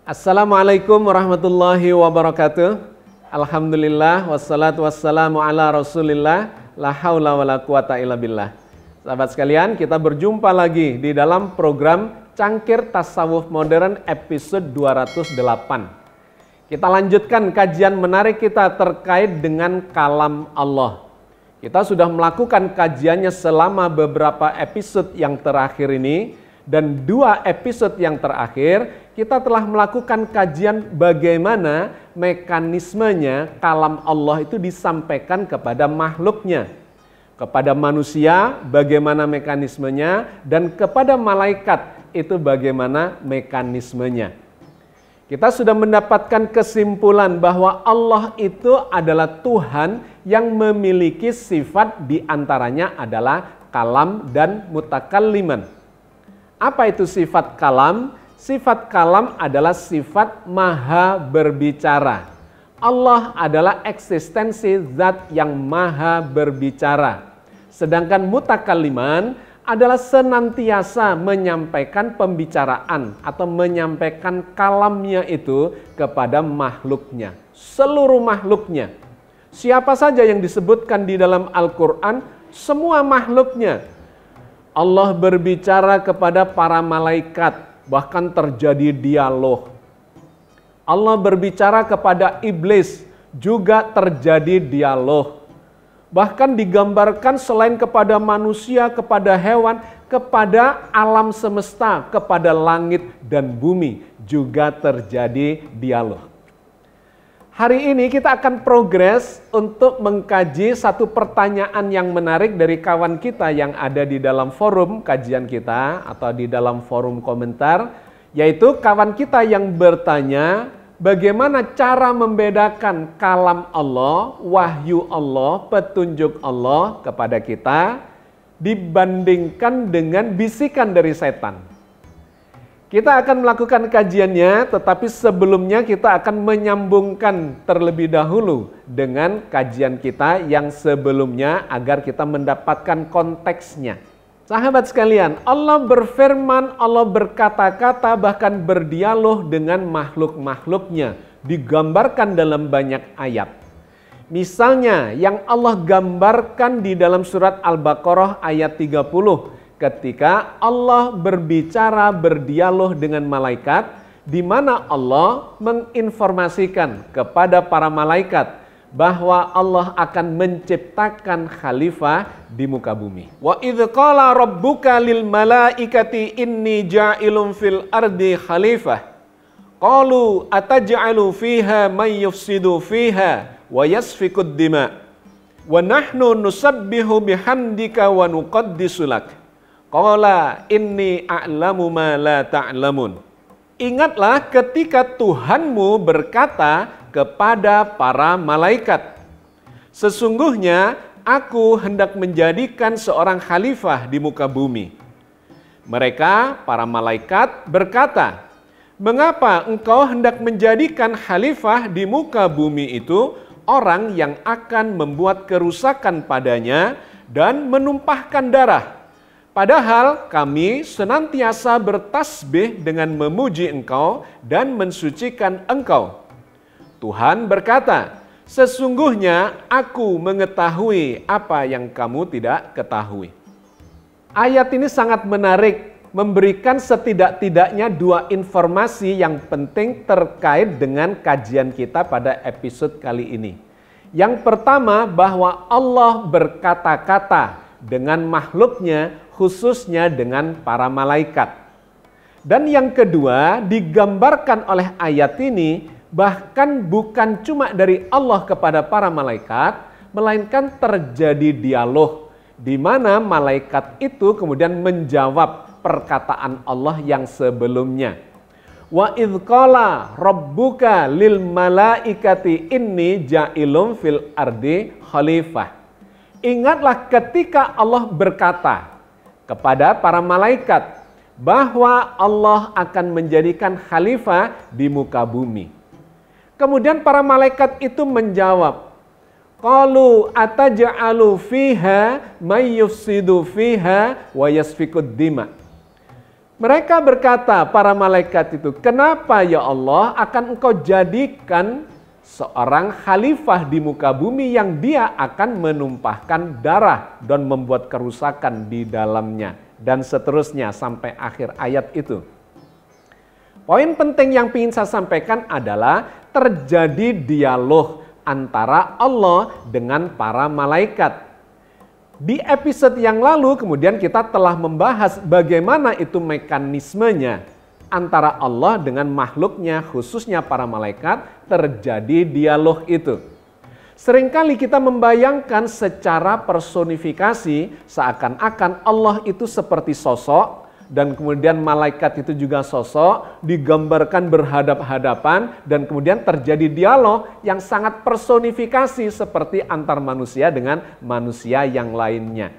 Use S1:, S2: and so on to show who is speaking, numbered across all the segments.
S1: Assalamualaikum warahmatullahi wabarakatuh. Alhamdulillah wassalatu wassalamu ala rasulillah la haula wa la quwata illa billah. Sahabat sekalian, kita berjumpa lagi di dalam program Cangkir Tasawuf Modern episode 208. Kita lanjutkan kajian menarik kita terkait dengan kalam Allah. Kita sudah melakukan kajiannya selama beberapa episode yang terakhir ini. Dan 2 episode yang terakhir, kita telah melakukan kajian bagaimana mekanismenya kalam Allah itu disampaikan kepada makhluknya. Kepada manusia, bagaimana mekanismenya, dan kepada malaikat, itu bagaimana mekanismenya. Kita sudah mendapatkan kesimpulan bahwa Allah itu adalah Tuhan yang memiliki sifat diantaranya adalah kalam dan mutakalliman. Apa itu sifat kalam? Sifat kalam adalah sifat maha berbicara. Allah adalah eksistensi zat yang maha berbicara. Sedangkan mutakalliman adalah senantiasa menyampaikan pembicaraan atau menyampaikan kalamnya itu kepada makhluknya. Seluruh makhluknya. Siapa saja yang disebutkan di dalam Al-Quran, semua makhluknya. Allah berbicara kepada para malaikat, bahkan terjadi dialog. Allah berbicara kepada iblis, juga terjadi dialog. Bahkan digambarkan selain kepada manusia, kepada hewan, kepada alam semesta, kepada langit dan bumi, juga terjadi dialog. Hari ini kita akan progres untuk mengkaji satu pertanyaan yang menarik dari kawan kita yang ada di dalam forum kajian kita atau di dalam forum komentar, yaitu kawan kita yang bertanya bagaimana cara membedakan kalam Allah, wahyu Allah, petunjuk Allah kepada kita dibandingkan dengan bisikan dari setan. Kita akan melakukan kajiannya, tetapi sebelumnya kita akan menyambungkan terlebih dahulu dengan kajian kita yang sebelumnya agar kita mendapatkan konteksnya. Sahabat sekalian, Allah berfirman, Allah berkata-kata, bahkan berdialog dengan makhluk-makhluknya, digambarkan dalam banyak ayat. Misalnya yang Allah gambarkan di dalam surat Al-Baqarah ayat 30, ketika Allah berbicara, berdialog dengan malaikat, di mana Allah menginformasikan kepada para malaikat bahwa Allah akan menciptakan khalifah di muka bumi. Wa idz qala rabbuka lil malaikati inni ja'ilun fil ardi khalifah. Qalu ataj'alu fiha may yufsidu fiha wa yasfikud dima. Wa nahnu nusabbihu bihamdika wa nuqaddisu lak. Qala inni a'lamu ma la ta'lamun. Ingatlah ketika Tuhanmu berkata kepada para malaikat, sesungguhnya aku hendak menjadikan seorang khalifah di muka bumi. Mereka, para malaikat, berkata, mengapa engkau hendak menjadikan khalifah di muka bumi itu orang yang akan membuat kerusakan padanya dan menumpahkan darah? Padahal kami senantiasa bertasbih dengan memuji Engkau dan mensucikan Engkau. Tuhan berkata, sesungguhnya aku mengetahui apa yang kamu tidak ketahui. Ayat ini sangat menarik, memberikan setidak-tidaknya 2 informasi yang penting terkait dengan kajian kita pada episode kali ini. Yang pertama, bahwa Allah berkata-kata dengan makhluknya, khususnya dengan para malaikat. Dan yang kedua, digambarkan oleh ayat ini Bahkan bukan cuma dari Allah kepada para malaikat, melainkan terjadi dialog di mana malaikat itu kemudian menjawab perkataan Allah yang sebelumnya. Wa idh qala rabbuka lil malaikati inni ja'ilum fil ardi khalifah. Ingatlah ketika Allah berkata kepada para malaikat bahwa Allah akan menjadikan khalifah di muka bumi. Kemudian para malaikat itu menjawab, qalu ataj'alu fiha may yufsidu fiha wa yasfikud dima. Mereka berkata, para malaikat itu, kenapa ya Allah akan engkau jadikan seorang khalifah di muka bumi yang dia akan menumpahkan darah dan membuat kerusakan di dalamnya. Dan seterusnya sampai akhir ayat itu. Poin penting yang ingin saya sampaikan adalah terjadi dialog antara Allah dengan para malaikat. Di episode yang lalu kemudian kita telah membahas bagaimana itu mekanismenya antara Allah dengan makhluknya, khususnya para malaikat, terjadi dialog itu. Seringkali kita membayangkan secara personifikasi seakan-akan Allah itu seperti sosok dan kemudian malaikat itu juga sosok, digambarkan berhadap-hadapan dan kemudian terjadi dialog yang sangat personifikasi seperti antar manusia dengan manusia yang lainnya.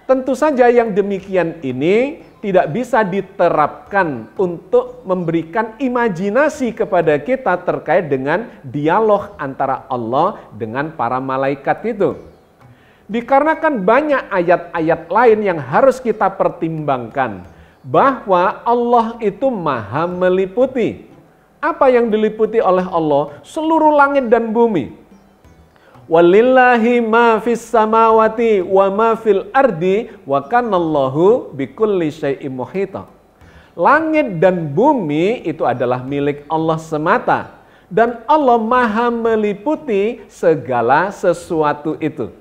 S1: Tentu saja yang demikian ini tidak bisa diterapkan untuk memberikan imajinasi kepada kita terkait dengan dialog antara Allah dengan para malaikat itu. Dikarenakan banyak ayat-ayat lain yang harus kita pertimbangkan bahwa Allah itu maha meliputi. Apa yang diliputi oleh Allah? Seluruh langit dan bumi. Walillahi ma fis samawati wa ma fil ardi wa kanallahu bikulli syai'im muhita. Langit dan bumi itu adalah milik Allah semata dan Allah maha meliputi segala sesuatu itu.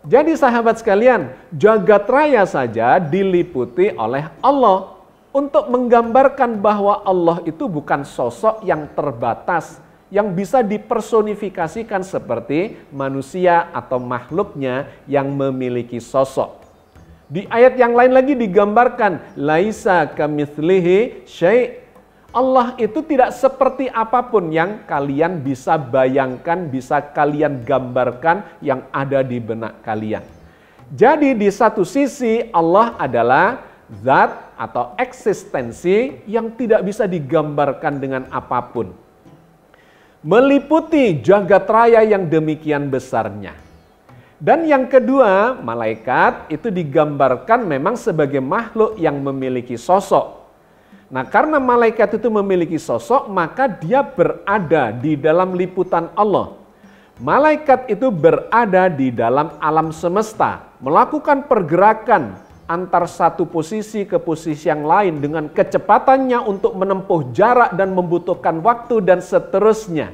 S1: Jadi sahabat sekalian, jagat raya saja diliputi oleh Allah untuk menggambarkan bahwa Allah itu bukan sosok yang terbatas, yang bisa dipersonifikasikan seperti manusia atau makhluknya yang memiliki sosok. Di ayat yang lain lagi digambarkan, laisa kamitslihi syai'. Allah itu tidak seperti apapun yang kalian bisa bayangkan, bisa kalian gambarkan yang ada di benak kalian. Jadi di satu sisi Allah adalah zat atau eksistensi yang tidak bisa digambarkan dengan apapun. Meliputi jagat raya yang demikian besarnya. Dan yang kedua, malaikat itu digambarkan memang sebagai makhluk yang memiliki sosok. Nah, karena malaikat itu memiliki sosok, maka dia berada di dalam liputan Allah. Malaikat itu berada di dalam alam semesta, melakukan pergerakan antar satu posisi ke posisi yang lain dengan kecepatannya untuk menempuh jarak dan membutuhkan waktu dan seterusnya.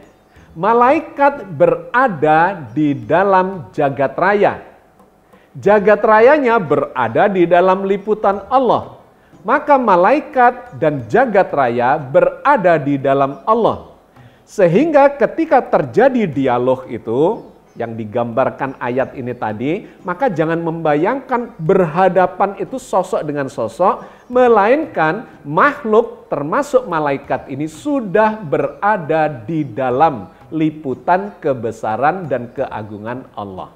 S1: Malaikat berada di dalam jagat raya. Jagat rayanya berada di dalam liputan Allah. Maka malaikat dan jagat raya berada di dalam Allah. Sehingga ketika terjadi dialog itu, yang digambarkan ayat ini tadi, maka jangan membayangkan berhadapan itu sosok dengan sosok, melainkan makhluk termasuk malaikat ini sudah berada di dalam liputan kebesaran dan keagungan Allah.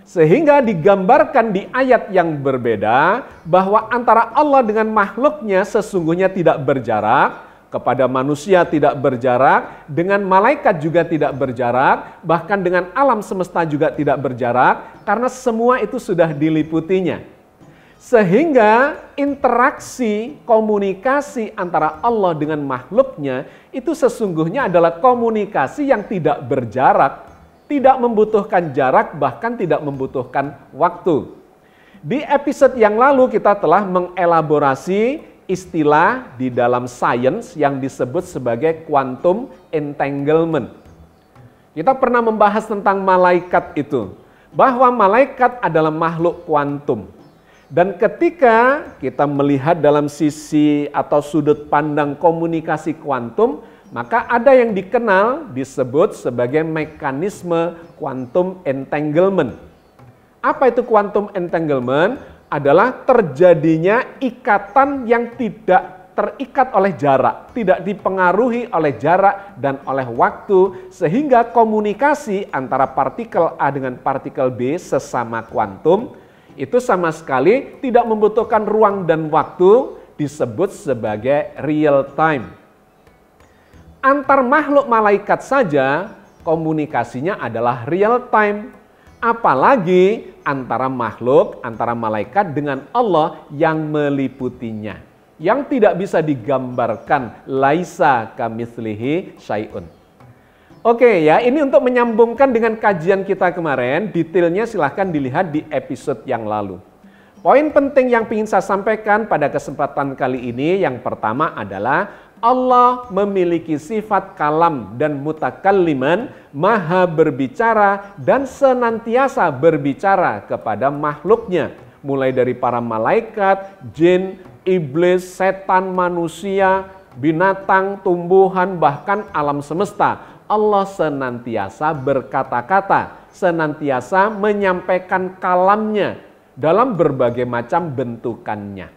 S1: Sehingga digambarkan di ayat yang berbeda bahwa antara Allah dengan makhluknya sesungguhnya tidak berjarak, kepada manusia tidak berjarak, dengan malaikat juga tidak berjarak, bahkan dengan alam semesta juga tidak berjarak, karena semua itu sudah diliputinya. Sehingga interaksi, komunikasi antara Allah dengan makhluknya itu sesungguhnya adalah komunikasi yang tidak berjarak, tidak membutuhkan jarak, bahkan tidak membutuhkan waktu. Di episode yang lalu kita telah mengelaborasi istilah di dalam sains yang disebut sebagai quantum entanglement. Kita pernah membahas tentang malaikat itu, bahwa malaikat adalah makhluk kuantum. Dan ketika kita melihat dalam sisi atau sudut pandang komunikasi kuantum, Maka ada yang dikenal disebut sebagai mekanisme quantum entanglement. Apa itu quantum entanglement? Adalah terjadinya ikatan yang tidak terikat oleh jarak, tidak dipengaruhi oleh jarak dan oleh waktu, sehingga komunikasi antara partikel A dengan partikel B sesama kuantum itu sama sekali tidak membutuhkan ruang dan waktu, disebut sebagai real time. Antar makhluk malaikat saja komunikasinya adalah real time. Apalagi antara makhluk, antara malaikat dengan Allah yang meliputinya. Yang tidak bisa digambarkan, laisa kamitslihi syai'un. Oke ya, ini untuk menyambungkan dengan kajian kita kemarin, detailnya silahkan dilihat di episode yang lalu. Poin penting yang ingin saya sampaikan pada kesempatan kali ini, yang pertama adalah Allah memiliki sifat kalam dan mutakalliman, maha berbicara dan senantiasa berbicara kepada makhluknya. Mulai dari para malaikat, jin, iblis, setan, manusia, binatang, tumbuhan, bahkan alam semesta. Allah senantiasa berkata-kata, senantiasa menyampaikan kalamnya dalam berbagai macam bentukannya.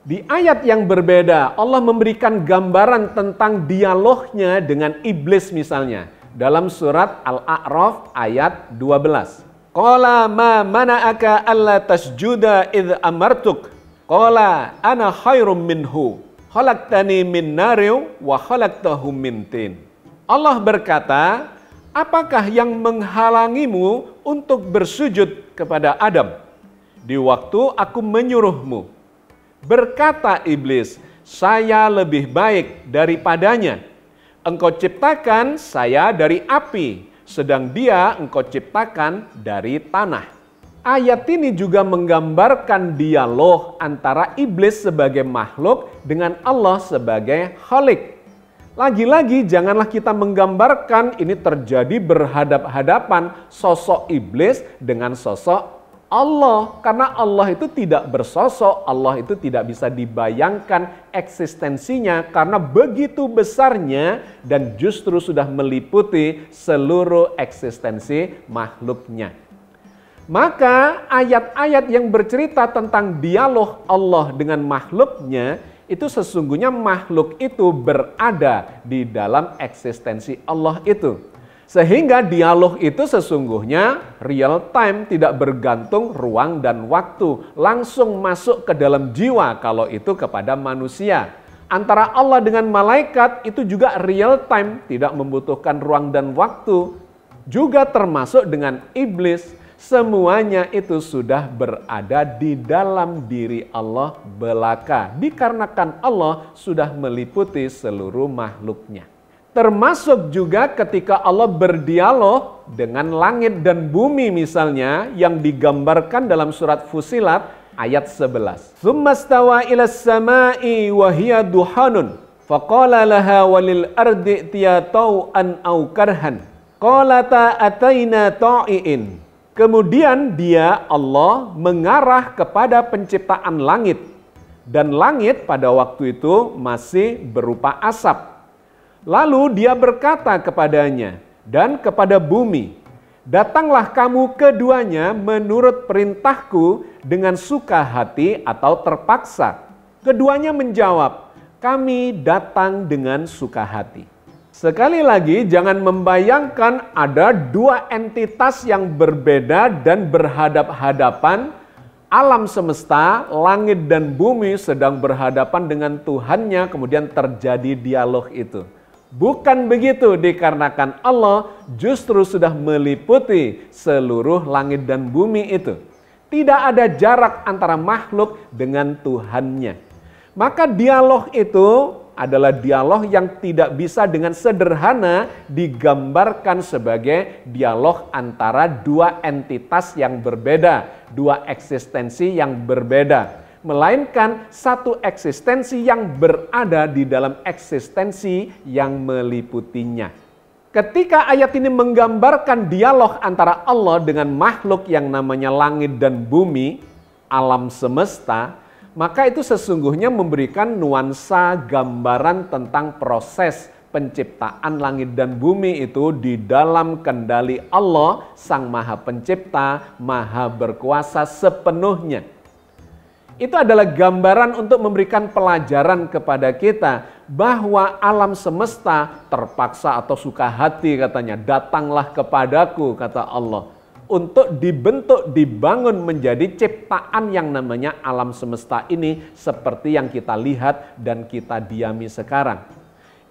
S1: Di ayat yang berbeda, Allah memberikan gambaran tentang dialognya dengan iblis misalnya. Dalam surat Al-A'raf ayat 12. Qala ma mana'aka alla tasjuda idh amartuk. Qala ana khairum minhu. Khalaqtani min narin wa khalaqtahu min tin. Allah berkata, apakah yang menghalangimu untuk bersujud kepada Adam di waktu aku menyuruhmu? Berkata iblis, saya lebih baik daripadanya. Engkau ciptakan saya dari api, sedang dia engkau ciptakan dari tanah. Ayat ini juga menggambarkan dialog antara iblis sebagai makhluk dengan Allah sebagai Khalik. Lagi-lagi janganlah kita menggambarkan ini terjadi berhadap-hadapan sosok iblis dengan sosok Allah, karena Allah itu tidak bersosok, Allah itu tidak bisa dibayangkan eksistensinya karena begitu besarnya dan justru sudah meliputi seluruh eksistensi makhluknya. Maka ayat-ayat yang bercerita tentang dialog Allah dengan makhluknya itu sesungguhnya makhluk itu berada di dalam eksistensi Allah itu. Sehingga dialog itu sesungguhnya real time, tidak bergantung ruang dan waktu. Langsung masuk ke dalam jiwa kalau itu kepada manusia. Antara Allah dengan malaikat itu juga real time, tidak membutuhkan ruang dan waktu. Juga termasuk dengan iblis, semuanya itu sudah berada di dalam diri Allah belaka. Dikarenakan Allah sudah meliputi seluruh makhluknya. Termasuk juga ketika Allah berdialog dengan langit dan bumi misalnya yang digambarkan dalam surat Fussilat ayat 11. Tsummastawa ilas samai wa hiya duhanun faqala laha walil ardi itiya tau'an aw karhan qalata ataina ta'iin. Kemudian dia Allah mengarah kepada penciptaan langit, dan langit pada waktu itu masih berupa asap. Lalu dia berkata kepadanya dan kepada bumi, datanglah kamu keduanya menurut perintahku dengan suka hati atau terpaksa. Keduanya menjawab, kami datang dengan suka hati. Sekali lagi jangan membayangkan ada dua entitas yang berbeda dan berhadap-hadapan. Alam semesta, langit dan bumi sedang berhadapan dengan Tuhannya, kemudian terjadi dialog itu. Bukan begitu, dikarenakan Allah justru sudah meliputi seluruh langit dan bumi itu. Tidak ada jarak antara makhluk dengan Tuhannya. Maka dialog itu adalah dialog yang tidak bisa dengan sederhana digambarkan sebagai dialog antara dua entitas yang berbeda, dua eksistensi yang berbeda. Melainkan satu eksistensi yang berada di dalam eksistensi yang meliputinya. Ketika ayat ini menggambarkan dialog antara Allah dengan makhluk yang namanya langit dan bumi, alam semesta, maka itu sesungguhnya memberikan nuansa gambaran tentang proses penciptaan langit dan bumi itu di dalam kendali Allah, Sang Maha Pencipta, Maha Berkuasa sepenuhnya. Itu adalah gambaran untuk memberikan pelajaran kepada kita bahwa alam semesta terpaksa atau suka hati katanya, datanglah kepadaku kata Allah, untuk dibentuk, dibangun menjadi ciptaan yang namanya alam semesta ini seperti yang kita lihat dan kita diami sekarang.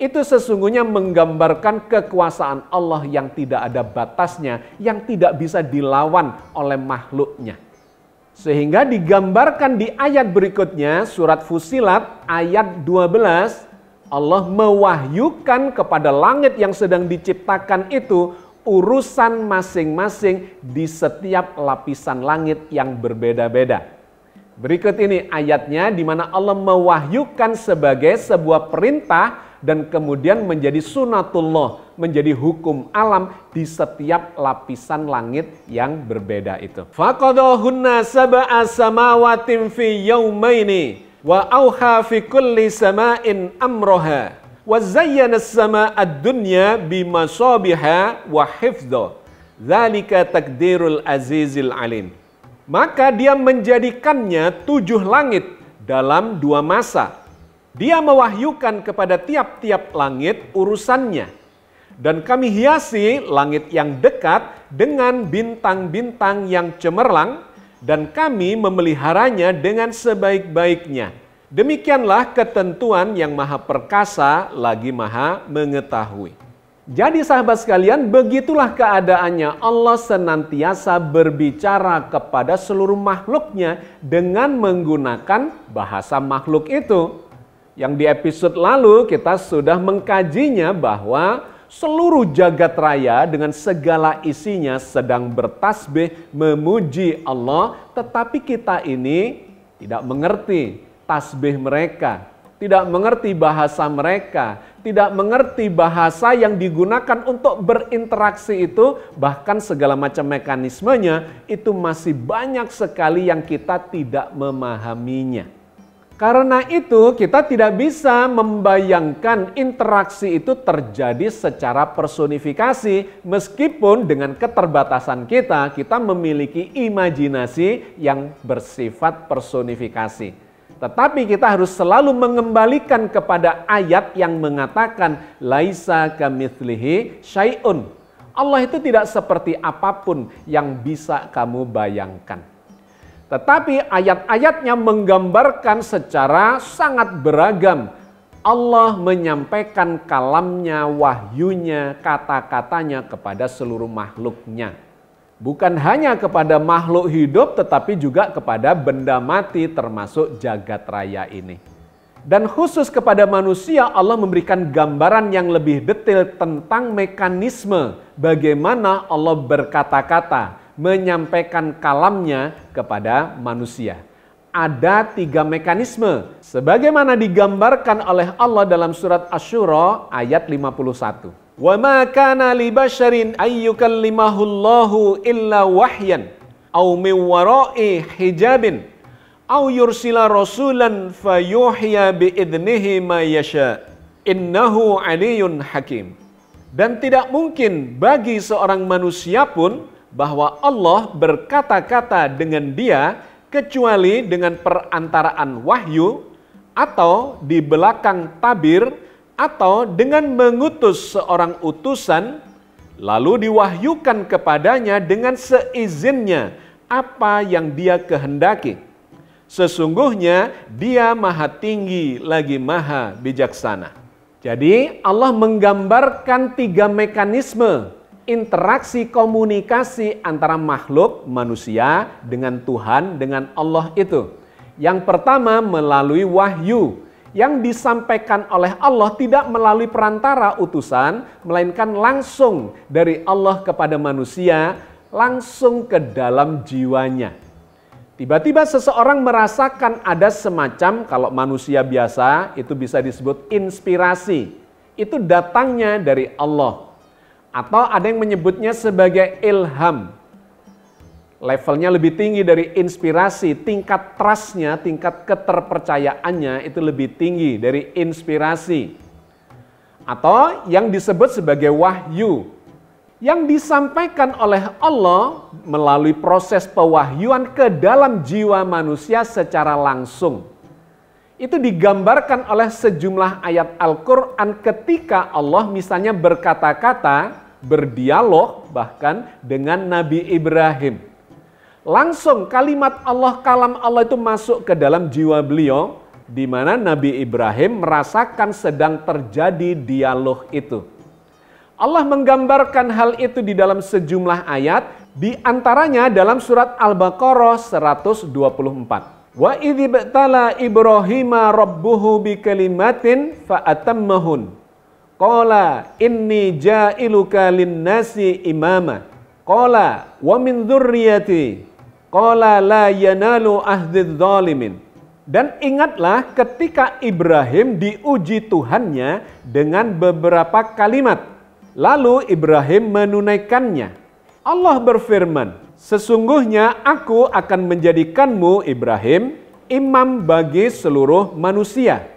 S1: Itu sesungguhnya menggambarkan kekuasaan Allah yang tidak ada batasnya, yang tidak bisa dilawan oleh makhluknya. Sehingga digambarkan di ayat berikutnya, surat Fussilat ayat 12, Allah mewahyukan kepada langit yang sedang diciptakan itu urusan masing-masing di setiap lapisan langit yang berbeda-beda. Berikut ini ayatnya di mana Allah mewahyukan sebagai sebuah perintah dan kemudian menjadi sunatullah, menjadi hukum alam di setiap lapisan langit yang berbeda itu. Faqadahunna sab'a samawatin fi yaumaini wa auha fi kulli sama'in amroha wa zayyana as-sama'ad dunya bimasabiha wa hifdha. Dzalika takdirul azizil alim. Maka dia menjadikannya 7 langit dalam 2 masa. Dia mewahyukan kepada tiap-tiap langit urusannya. Dan kami hiasi langit yang dekat dengan bintang-bintang yang cemerlang, dan kami memeliharanya dengan sebaik-baiknya. Demikianlah ketentuan yang Maha Perkasa lagi Maha Mengetahui. Jadi sahabat sekalian, begitulah keadaannya. Allah senantiasa berbicara kepada seluruh makhluknya dengan menggunakan bahasa makhluk itu. Yang di episode lalu kita sudah mengkajinya bahwa seluruh jagat raya dengan segala isinya sedang bertasbih memuji Allah, tetapi kita ini tidak mengerti tasbih mereka, tidak mengerti bahasa mereka, tidak mengerti bahasa yang digunakan untuk berinteraksi itu, bahkan segala macam mekanismenya itu masih banyak sekali yang kita tidak memahaminya. Karena itu kita tidak bisa membayangkan interaksi itu terjadi secara personifikasi, meskipun dengan keterbatasan kita memiliki imajinasi yang bersifat personifikasi. Tetapi kita harus selalu mengembalikan kepada ayat yang mengatakan laisa kamitslihi syai'un. Allah itu tidak seperti apapun yang bisa kamu bayangkan. Tetapi ayat-ayatnya menggambarkan secara sangat beragam. Allah menyampaikan kalamnya, wahyunya, kata-katanya kepada seluruh makhluknya. Bukan hanya kepada makhluk hidup, tetapi juga kepada benda mati termasuk jagat raya ini. Dan khusus kepada manusia, Allah memberikan gambaran yang lebih detail tentang mekanisme bagaimana Allah berkata-kata, menyampaikan kalamnya kepada manusia. Ada 3 mekanisme sebagaimana digambarkan oleh Allah dalam surat Asy-Syura ayat 51. Wa ma kana li basyarin ayyukallimahullahu illa wahyan aw min wara'i hijabin aw yursila rasulan fayuhya bi idnihi ma yasha innahu aliyyun hakim. Dan tidak mungkin bagi seorang manusia pun bahwa Allah berkata-kata dengan dia kecuali dengan perantaraan wahyu atau di belakang tabir atau dengan mengutus seorang utusan lalu diwahyukan kepadanya dengan seizinnya apa yang dia kehendaki. Sesungguhnya dia maha tinggi lagi maha bijaksana. Jadi Allah menggambarkan 3 mekanisme interaksi komunikasi antara makhluk manusia dengan Tuhan, dengan Allah itu. Yang pertama melalui wahyu yang disampaikan oleh Allah tidak melalui perantara utusan, melainkan langsung dari Allah kepada manusia, langsung ke dalam jiwanya. Tiba-tiba seseorang merasakan ada semacam, kalau manusia biasa itu bisa disebut inspirasi. Itu datangnya dari Allah. Atau ada yang menyebutnya sebagai ilham. Levelnya lebih tinggi dari inspirasi, tingkat trust-nya, tingkat keterpercayaannya itu lebih tinggi dari inspirasi. atau yang disebut sebagai wahyu, yang disampaikan oleh Allah melalui proses pewahyuan ke dalam jiwa manusia secara langsung. Itu digambarkan oleh sejumlah ayat Al-Quran ketika Allah misalnya berkata-kata, berdialog bahkan dengan Nabi Ibrahim. Langsung kalimat Allah, kalam Allah itu masuk ke dalam jiwa beliau, di mana Nabi Ibrahim merasakan sedang terjadi dialog itu. Allah menggambarkan hal itu di dalam sejumlah ayat, di antaranya dalam surat Al-Baqarah 124. Wa idh ibtala Ibrahima rabbuhu bikalimatin fa'atammahun. Qala inni ja'iluka linnasi imama. Qala wa min dzurriyyati. Qala la yanalu ahdidz zalimin. Dan ingatlah ketika Ibrahim diuji Tuhannya dengan beberapa kalimat. Lalu Ibrahim menunaikannya. Allah berfirman, sesungguhnya aku akan menjadikanmu Ibrahim imam bagi seluruh manusia.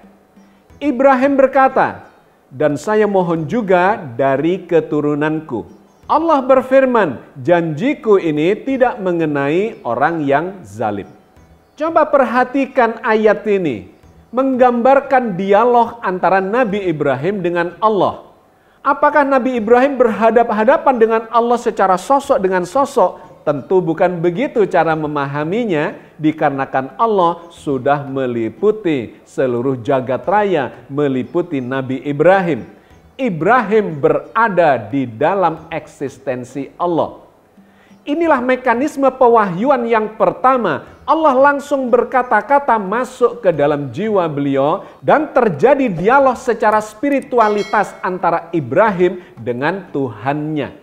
S1: Ibrahim berkata, dan saya mohon juga dari keturunanku. Allah berfirman, janjiku ini tidak mengenai orang yang zalim. Coba perhatikan ayat ini, menggambarkan dialog antara Nabi Ibrahim dengan Allah. Apakah Nabi Ibrahim berhadapan-hadapan dengan Allah secara sosok dengan sosok? Tentu bukan begitu cara memahaminya, dikarenakan Allah sudah meliputi seluruh jagat raya, meliputi Nabi Ibrahim. Ibrahim berada di dalam eksistensi Allah. Inilah mekanisme pewahyuan yang pertama. Allah langsung berkata-kata masuk ke dalam jiwa beliau dan terjadi dialog secara spiritualitas antara Ibrahim dengan Tuhannya.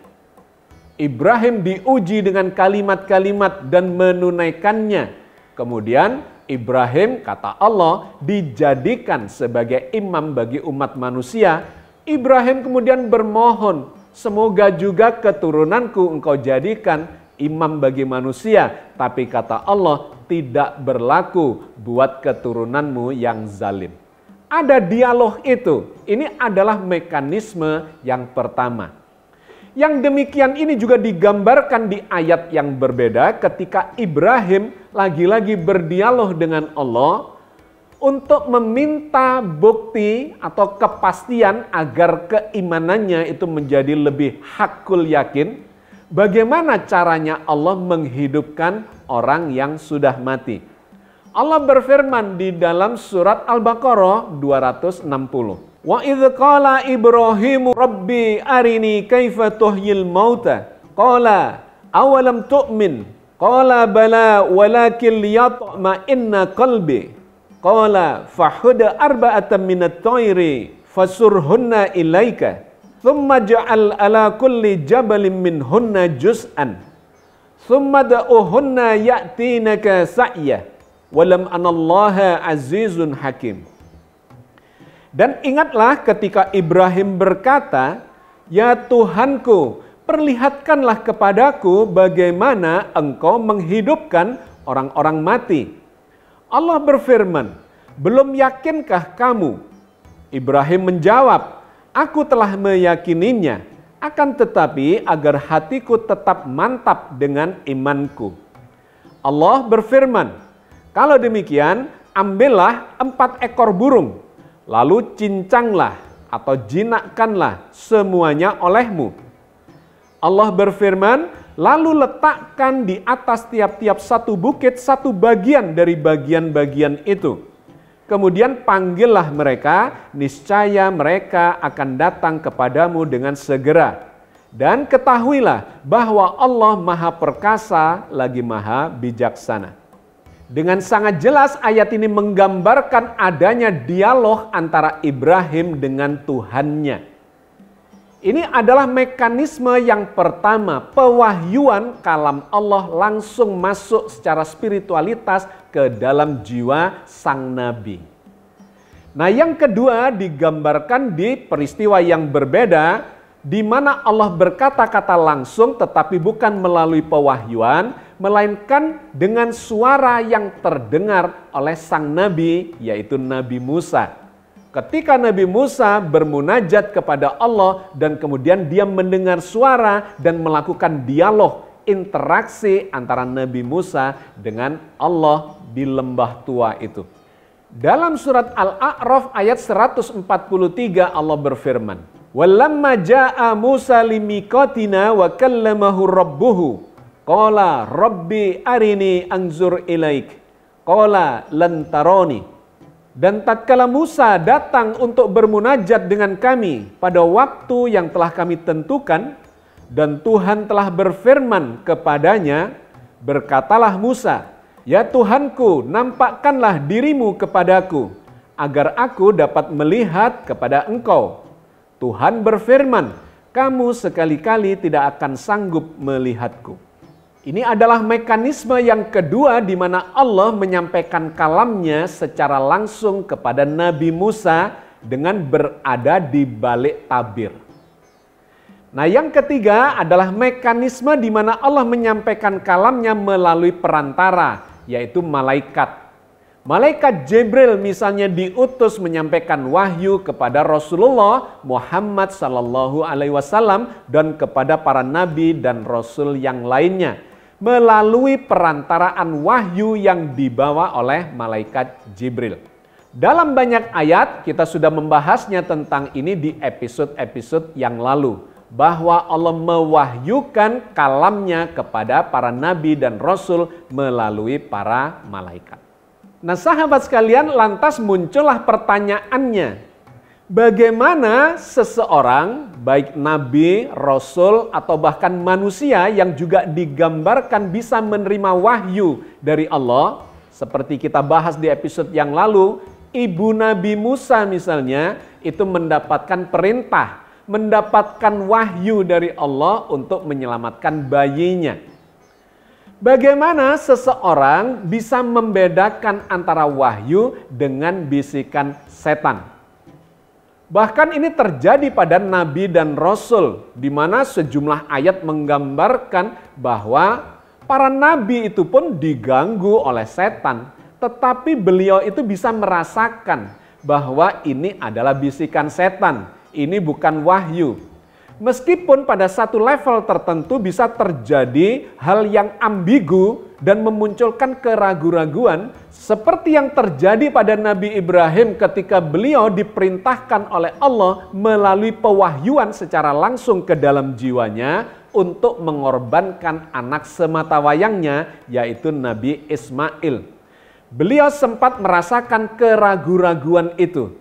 S1: Ibrahim diuji dengan kalimat-kalimat dan menunaikannya. Kemudian Ibrahim, kata Allah, dijadikan sebagai imam bagi umat manusia. Ibrahim kemudian bermohon, semoga juga keturunanku engkau jadikan imam bagi manusia. Tapi kata Allah, tidak berlaku buat keturunanmu yang zalim. Ada dialog itu. Ini adalah mekanisme yang pertama. Yang demikian ini juga digambarkan di ayat yang berbeda ketika Ibrahim lagi-lagi berdialog dengan Allah untuk meminta bukti atau kepastian agar keimanannya itu menjadi lebih hakul yakin. Bagaimana caranya Allah menghidupkan orang yang sudah mati? Allah berfirman di dalam surat Al-Baqarah 260. Wa idz qala Ibrahimu rabbi arini kaifa tuhyil mauta qala awalam tu'min qala bala walakin liyatma'inna qalbi qala fahud arba'atan minat tayri fasurhunna ilaika thumma ja'al ala kulli jabalin minhunna juz'an thumma da'uhunna ya'tinaka sa'ya walam anallaha azizun hakim. Dan ingatlah ketika Ibrahim berkata, ya Tuhanku, perlihatkanlah kepadaku bagaimana engkau menghidupkan orang-orang mati. Allah berfirman, belum yakinkah kamu? Ibrahim menjawab, aku telah meyakininya, akan tetapi agar hatiku tetap mantap dengan imanku. Allah berfirman, kalau demikian ambillah 4 ekor burung, lalu cincanglah atau jinakkanlah semuanya olehmu. Allah berfirman, lalu letakkan di atas tiap-tiap satu bukit satu bagian dari bagian-bagian itu. Kemudian panggillah mereka, niscaya mereka akan datang kepadamu dengan segera. Dan ketahuilah bahwa Allah Maha Perkasa lagi Maha Bijaksana. Dengan sangat jelas ayat ini menggambarkan adanya dialog antara Ibrahim dengan Tuhannya. Ini adalah mekanisme yang pertama, pewahyuan kalam Allah langsung masuk secara spiritualitas ke dalam jiwa sang nabi. Nah, yang kedua digambarkan di peristiwa yang berbeda, di mana Allah berkata-kata langsung tetapi bukan melalui pewahyuan, melainkan dengan suara yang terdengar oleh sang nabi, yaitu Nabi Musa. Ketika Nabi Musa bermunajat kepada Allah dan kemudian dia mendengar suara dan melakukan dialog, interaksi antara Nabi Musa dengan Allah di lembah tua itu. Dalam surat Al-A'raf ayat 143 Allah berfirman, "Walamma jaa'a Musa limiqatina wa kallamahu rabbuhu, qala rabbi arini anzur ilaik, qala lan tarani." Dan tatkala Musa datang untuk bermunajat dengan kami pada waktu yang telah kami tentukan, dan Tuhan telah berfirman kepadanya, berkatalah Musa, "Ya Tuhanku, nampakkanlah dirimu kepadaku, agar aku dapat melihat kepada engkau." Tuhan berfirman, "Kamu sekali-kali tidak akan sanggup melihatku." Ini adalah mekanisme yang kedua di mana Allah menyampaikan kalamnya secara langsung kepada Nabi Musa dengan berada di balik tabir. Nah, yang ketiga adalah mekanisme di mana Allah menyampaikan kalamnya melalui perantara, yaitu malaikat. Malaikat Jibril misalnya diutus menyampaikan wahyu kepada Rasulullah Muhammad SAW dan kepada para nabi dan rasul yang lainnya melalui perantaraan wahyu yang dibawa oleh malaikat Jibril. Dalam banyak ayat kita sudah membahasnya tentang ini di episode-episode yang lalu, bahwa Allah mewahyukan kalamnya kepada para nabi dan rasul melalui para malaikat. Nah, sahabat sekalian, lantas muncullah pertanyaannya, bagaimana seseorang, baik nabi, rasul, atau bahkan manusia yang juga digambarkan bisa menerima wahyu dari Allah? Seperti kita bahas di episode yang lalu, ibu Nabi Musa misalnya itu mendapatkan perintah, mendapatkan wahyu dari Allah untuk menyelamatkan bayinya. Bagaimana seseorang bisa membedakan antara wahyu dengan bisikan setan? Bahkan ini terjadi pada nabi dan rasul, di mana sejumlah ayat menggambarkan bahwa para nabi itu pun diganggu oleh setan, tetapi beliau itu bisa merasakan bahwa ini adalah bisikan setan, ini bukan wahyu. Meskipun pada satu level tertentu bisa terjadi hal yang ambigu dan memunculkan keraguan-raguan, seperti yang terjadi pada Nabi Ibrahim ketika beliau diperintahkan oleh Allah melalui pewahyuan secara langsung ke dalam jiwanya untuk mengorbankan anak sematawayangnya, yaitu Nabi Ismail. Beliau sempat merasakan keraguan-raguan itu.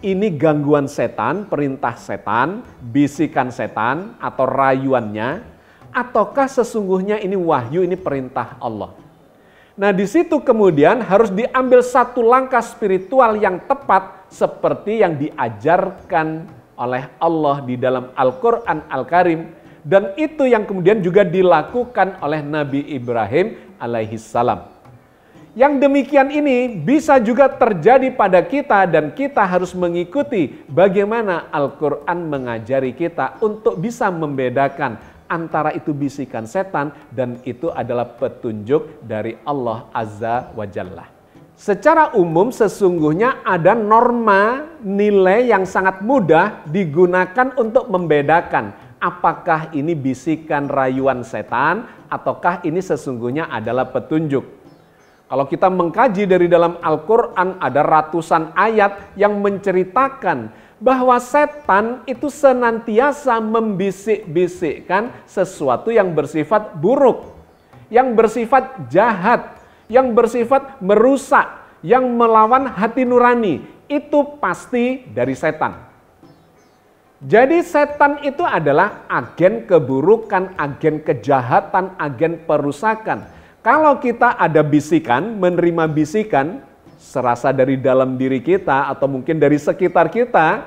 S1: Ini gangguan setan, perintah setan, bisikan setan, atau rayuannya, ataukah sesungguhnya ini wahyu, ini perintah Allah? Nah, di situ kemudian harus diambil satu langkah spiritual yang tepat seperti yang diajarkan oleh Allah di dalam Al-Quran Al-Karim, dan itu yang kemudian juga dilakukan oleh Nabi Ibrahim alaihissalam. Yang demikian ini bisa juga terjadi pada kita dan kita harus mengikuti bagaimana Al-Quran mengajari kita untuk bisa membedakan antara itu bisikan setan dan itu adalah petunjuk dari Allah Azza wa Jalla. Secara umum sesungguhnya ada norma nilai yang sangat mudah digunakan untuk membedakan apakah ini bisikan rayuan setan ataukah ini sesungguhnya adalah petunjuk. Kalau kita mengkaji dari dalam Al-Quran ada ratusan ayat yang menceritakan bahwa setan itu senantiasa membisik-bisikkan sesuatu yang bersifat buruk, yang bersifat jahat, yang bersifat merusak, yang melawan hati nurani. Itu pasti dari setan. Jadi setan itu adalah agen keburukan, agen kejahatan, agen perusakan. Kalau kita ada bisikan, menerima bisikan, serasa dari dalam diri kita atau mungkin dari sekitar kita,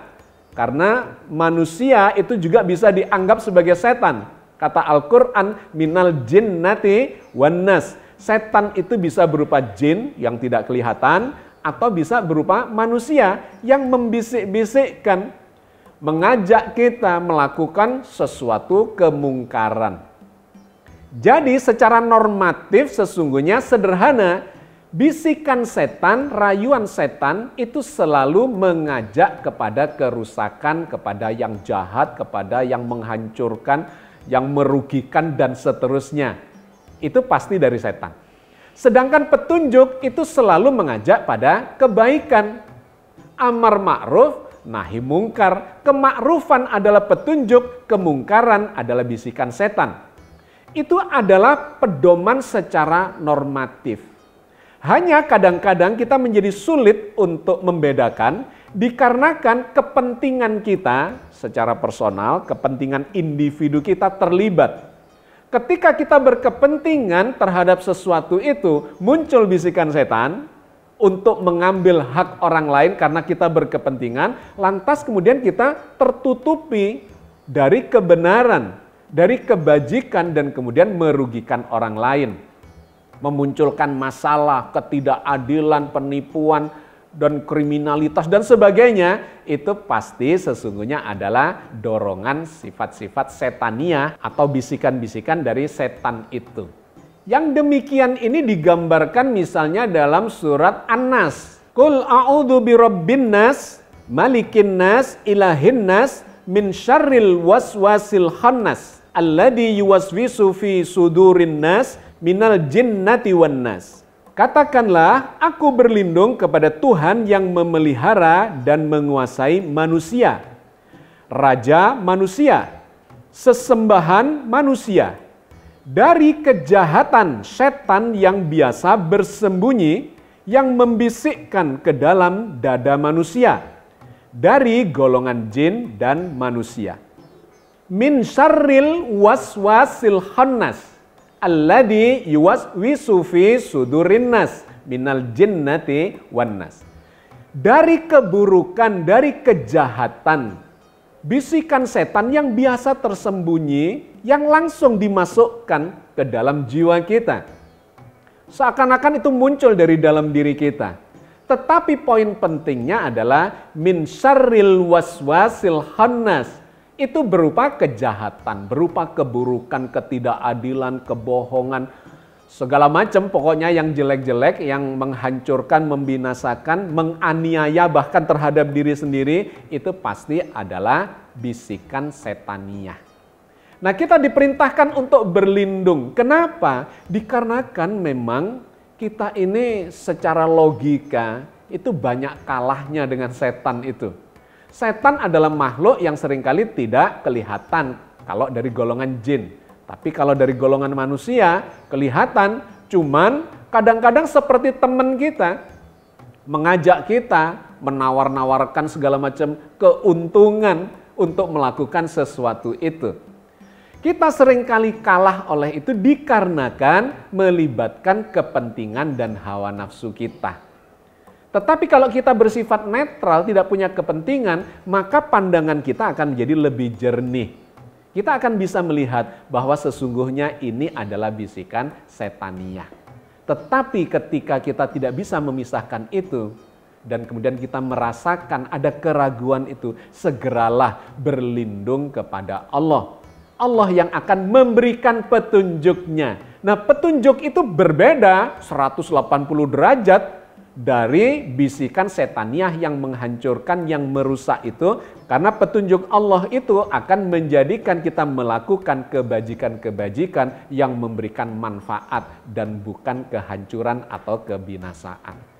S1: karena manusia itu juga bisa dianggap sebagai setan. Kata Al-Quran, minal jinnati wan nas. Setan itu bisa berupa jin yang tidak kelihatan, atau bisa berupa manusia yang membisik-bisikkan, mengajak kita melakukan sesuatu kemungkaran. Jadi secara normatif sesungguhnya sederhana, Bisikan setan, rayuan setan itu selalu mengajak kepada kerusakan, kepada yang jahat, kepada yang menghancurkan, yang merugikan, dan seterusnya. Itu pasti dari setan. Sedangkan petunjuk itu selalu mengajak pada kebaikan. Amar ma'ruf, nahi mungkar. Kemakrufan adalah petunjuk, kemungkaran adalah bisikan setan. Itu adalah pedoman secara normatif. Hanya kadang-kadang kita menjadi sulit untuk membedakan dikarenakan kepentingan kita secara personal, kepentingan individu kita terlibat. Ketika kita berkepentingan terhadap sesuatu itu, muncul bisikan setan untuk mengambil hak orang lain karena kita berkepentingan, lantas kemudian kita tertutupi dari kebenaran, dari kebajikan, dan kemudian merugikan orang lain. Memunculkan masalah, ketidakadilan, penipuan, dan kriminalitas, dan sebagainya, itu pasti sesungguhnya adalah dorongan sifat-sifat setania atau bisikan-bisikan dari setan itu. Yang demikian ini digambarkan misalnya dalam surat An-Nas. Qul a'udzu birabbin nas, malikin nas, ilahin nas, min syarril waswasil khannas, alladzi yuwaswisu fi sudurin nas, minal jinnati wan nas. Katakanlah, aku berlindung kepada Tuhan yang memelihara dan menguasai manusia, raja manusia, sesembahan manusia, dari kejahatan setan yang biasa bersembunyi, yang membisikkan ke dalam dada manusia, dari golongan jin dan manusia. Min syarril waswasil khannas, alladzi yuwaswisu fi sudurin nas, minal jinnati wan nas. Dari keburukan, dari kejahatan, bisikan setan yang biasa tersembunyi, yang langsung dimasukkan ke dalam jiwa kita. Seakan-akan itu muncul dari dalam diri kita. Tetapi poin pentingnya adalah min syarril waswasil khannas. Itu berupa kejahatan, berupa keburukan, ketidakadilan, kebohongan, segala macam pokoknya yang jelek-jelek, yang menghancurkan, membinasakan, menganiaya bahkan terhadap diri sendiri, itu pasti adalah bisikan setania. Nah, kita diperintahkan untuk berlindung. Kenapa? Dikarenakan memang kita ini secara logika itu banyak kalahnya dengan setan itu. Setan adalah makhluk yang seringkali tidak kelihatan kalau dari golongan jin. Tapi kalau dari golongan manusia kelihatan, cuman kadang-kadang seperti teman kita, mengajak kita, menawar-nawarkan segala macam keuntungan untuk melakukan sesuatu itu. Kita seringkali kalah oleh itu dikarenakan melibatkan kepentingan dan hawa nafsu kita. Tetapi kalau kita bersifat netral, tidak punya kepentingan, maka pandangan kita akan menjadi lebih jernih. Kita akan bisa melihat bahwa sesungguhnya ini adalah bisikan setania. Tetapi ketika kita tidak bisa memisahkan itu, dan kemudian kita merasakan ada keraguan itu, segeralah berlindung kepada Allah. Allah yang akan memberikan petunjuknya. Nah, petunjuk itu berbeda 180 derajat dari bisikan setaniah yang menghancurkan, yang merusak itu, karena petunjuk Allah itu akan menjadikan kita melakukan kebajikan-kebajikan yang memberikan manfaat dan bukan kehancuran atau kebinasaan.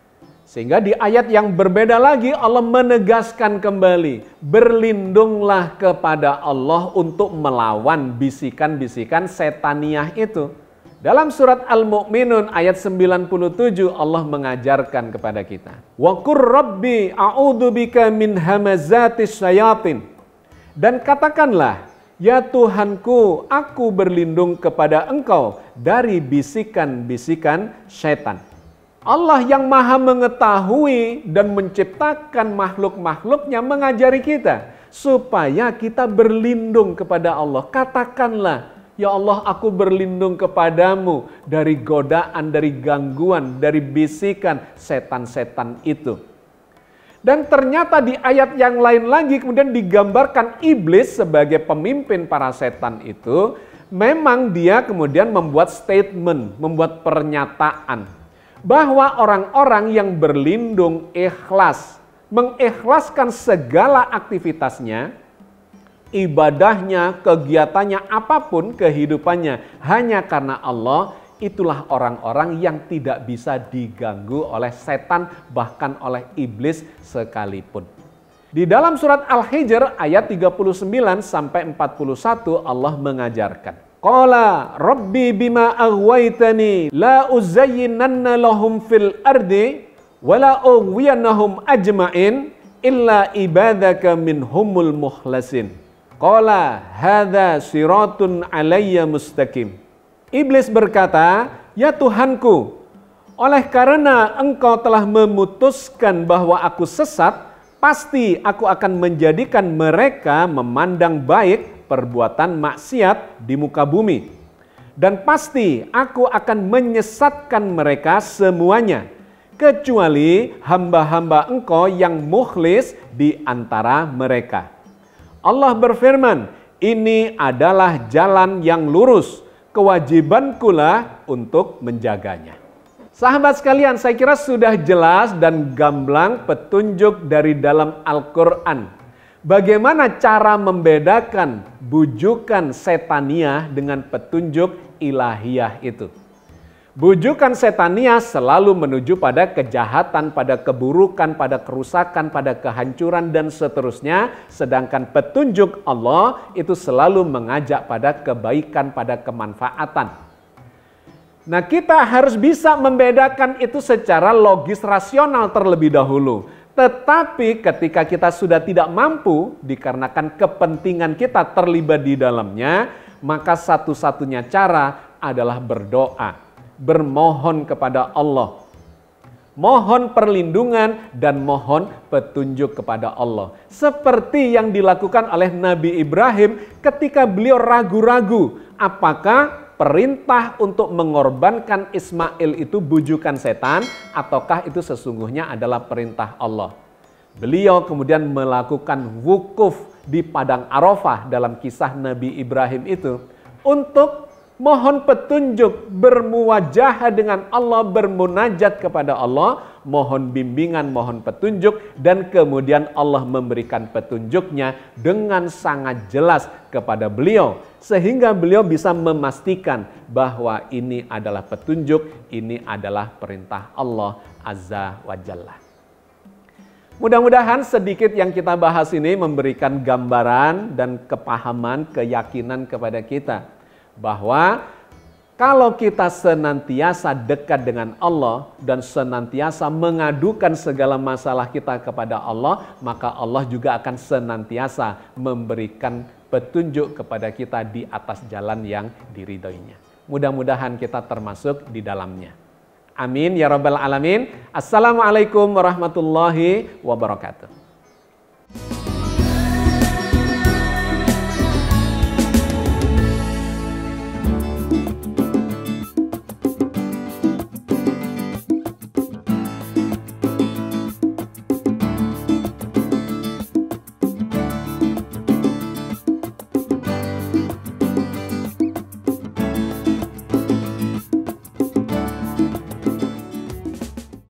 S1: Sehingga di ayat yang berbeda lagi Allah menegaskan kembali, berlindunglah kepada Allah untuk melawan bisikan-bisikan setaniah itu. Dalam surat Al-Mu'minun ayat 97 Allah mengajarkan kepada kita. Wa qur rabbi a'udzubika min hamazatis syayatin. Dan katakanlah, ya Tuhanku, aku berlindung kepada Engkau dari bisikan-bisikan syaitan. Allah yang maha mengetahui dan menciptakan makhluk-makhluknya mengajari kita supaya kita berlindung kepada Allah. Katakanlah, ya Allah, aku berlindung kepadamu dari godaan, dari gangguan, dari bisikan setan-setan itu. Dan ternyata di ayat yang lain lagi kemudian digambarkan iblis sebagai pemimpin para setan itu. Memang dia kemudian membuat statement, membuat pernyataan bahwa orang-orang yang berlindung ikhlas, mengikhlaskan segala aktivitasnya, ibadahnya, kegiatannya, apapun kehidupannya hanya karena Allah, itulah orang-orang yang tidak bisa diganggu oleh setan, bahkan oleh iblis sekalipun. Di dalam surat Al-Hijr ayat 39 sampai 41 Allah mengajarkan, Qala Rabbi bima aghwaytani la uzayyinanna lahum fil ardi wa la ughwiyannahum ajma'in illa ibadaka minhumul mukhlasin. Qala hadza siratun alayya mustaqim. Iblis berkata, "Ya Tuhanku, oleh karena Engkau telah memutuskan bahwa aku sesat, pasti aku akan menjadikan mereka memandang baik perbuatan maksiat di muka bumi. Dan pasti aku akan menyesatkan mereka semuanya, kecuali hamba-hamba Engkau yang mukhlis di antara mereka." Allah berfirman, ini adalah jalan yang lurus, kewajibankulah untuk menjaganya. Sahabat sekalian, saya kira sudah jelas dan gamblang petunjuk dari dalam Al-Quran. Bagaimana cara membedakan bujukan setaniah dengan petunjuk ilahiyah itu? Bujukan setaniah selalu menuju pada kejahatan, pada keburukan, pada kerusakan, pada kehancuran dan seterusnya. Sedangkan petunjuk Allah itu selalu mengajak pada kebaikan, pada kemanfaatan. Nah, kita harus bisa membedakan itu secara logis rasional terlebih dahulu. Tetapi ketika kita sudah tidak mampu dikarenakan kepentingan kita terlibat di dalamnya, maka satu-satunya cara adalah berdoa, bermohon kepada Allah. Mohon perlindungan dan mohon petunjuk kepada Allah. Seperti yang dilakukan oleh Nabi Ibrahim ketika beliau ragu-ragu apakah perintah untuk mengorbankan Ismail itu bujukan setan ataukah itu sesungguhnya adalah perintah Allah. Beliau kemudian melakukan wukuf di padang Arafah dalam kisah Nabi Ibrahim itu untuk mohon petunjuk, bermuwajahah dengan Allah, bermunajat kepada Allah, mohon bimbingan, mohon petunjuk, dan kemudian Allah memberikan petunjuknya dengan sangat jelas kepada beliau, sehingga beliau bisa memastikan bahwa ini adalah petunjuk, ini adalah perintah Allah Azza wa Jalla. Mudah-mudahan sedikit yang kita bahas ini memberikan gambaran dan kepahaman, keyakinan kepada kita bahwa kalau kita senantiasa dekat dengan Allah dan senantiasa mengadukan segala masalah kita kepada Allah, maka Allah juga akan senantiasa memberikan petunjuk kepada kita di atas jalan yang diridhoinya. Mudah-mudahan kita termasuk di dalamnya. Amin ya rabbal alamin. Assalamualaikum warahmatullahi wabarakatuh.